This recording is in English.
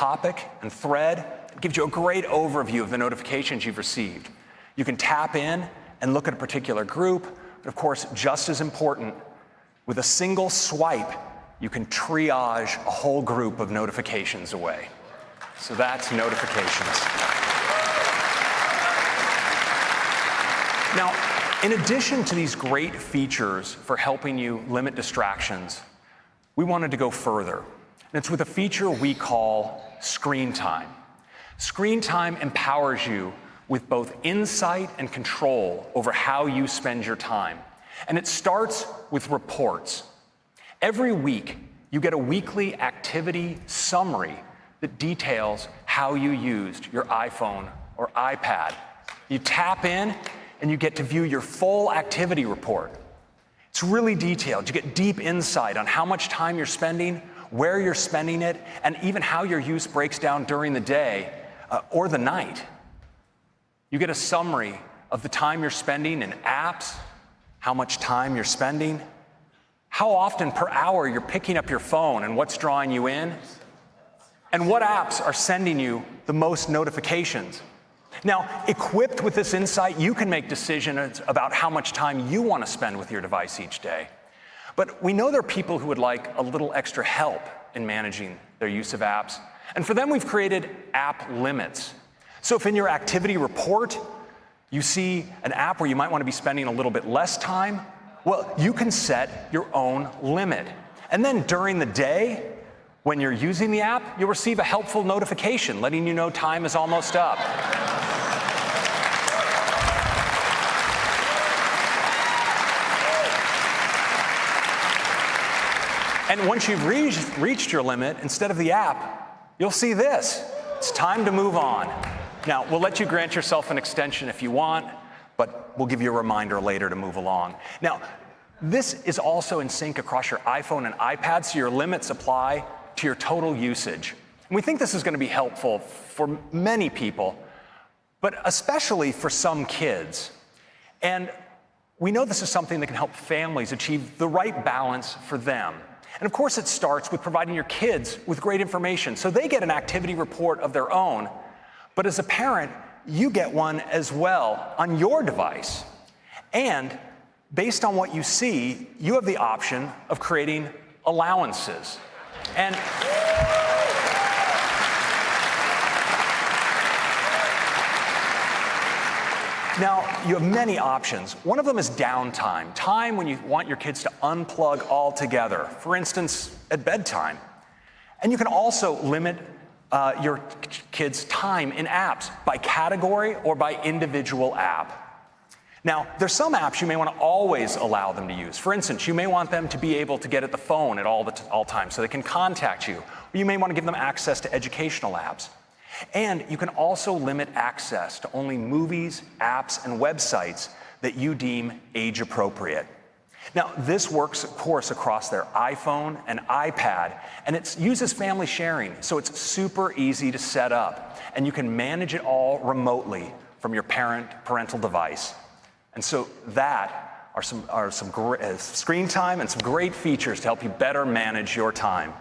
topic and thread. It gives you a great overview of the notifications you've received. You can tap in and look at a particular group. But of course, just as important, with a single swipe, you can triage a whole group of notifications away. So that's notifications. Now, in addition to these great features for helping you limit distractions, we wanted to go further. And it's with a feature we call Screen Time. Screen Time empowers you with both insight and control over how you spend your time. And it starts with reports. Every week, you get a weekly activity summary that details how you used your iPhone or iPad. You tap in and you get to view your full activity report. It's really detailed. You get deep insight on how much time you're spending, where you're spending it, and even how your use breaks down during the day or the night. You get a summary of the time you're spending in apps, how much time you're spending, how often per hour you're picking up your phone and what's drawing you in, and what apps are sending you the most notifications. Now, equipped with this insight, you can make decisions about how much time you want to spend with your device each day. But we know there are people who would like a little extra help in managing their use of apps. And for them, we've created app limits. So if in your activity report, you see an app where you might want to be spending a little bit less time, well, you can set your own limit. And then during the day, when you're using the app, you'll receive a helpful notification letting you know time is almost up. And once you've reached your limit, instead of the app, you'll see this. It's time to move on. Now, we'll let you grant yourself an extension if you want, but we'll give you a reminder later to move along. Now, this is also in sync across your iPhone and iPad, so your limits apply to your total usage. And we think this is going to be helpful for many people, but especially for some kids. And we know this is something that can help families achieve the right balance for them. And of course, it starts with providing your kids with great information, so they get an activity report of their own. But as a parent, you get one as well on your device. And based on what you see, you have the option of creating allowances. And now, you have many options. One of them is downtime, time when you want your kids to unplug altogether, for instance, at bedtime. And you can also limit your kids' time in apps by category or by individual app. Now, there's some apps you may want to always allow them to use. For instance, you may want them to be able to get at the phone at all times so they can contact you. Or you may want to give them access to educational apps. And you can also limit access to only movies, apps, and websites that you deem age appropriate. Now, this works, of course, across their iPhone and iPad, and it uses family sharing, so it's super easy to set up. And you can manage it all remotely from your parental device. And so that are some screen time and some great features to help you better manage your time.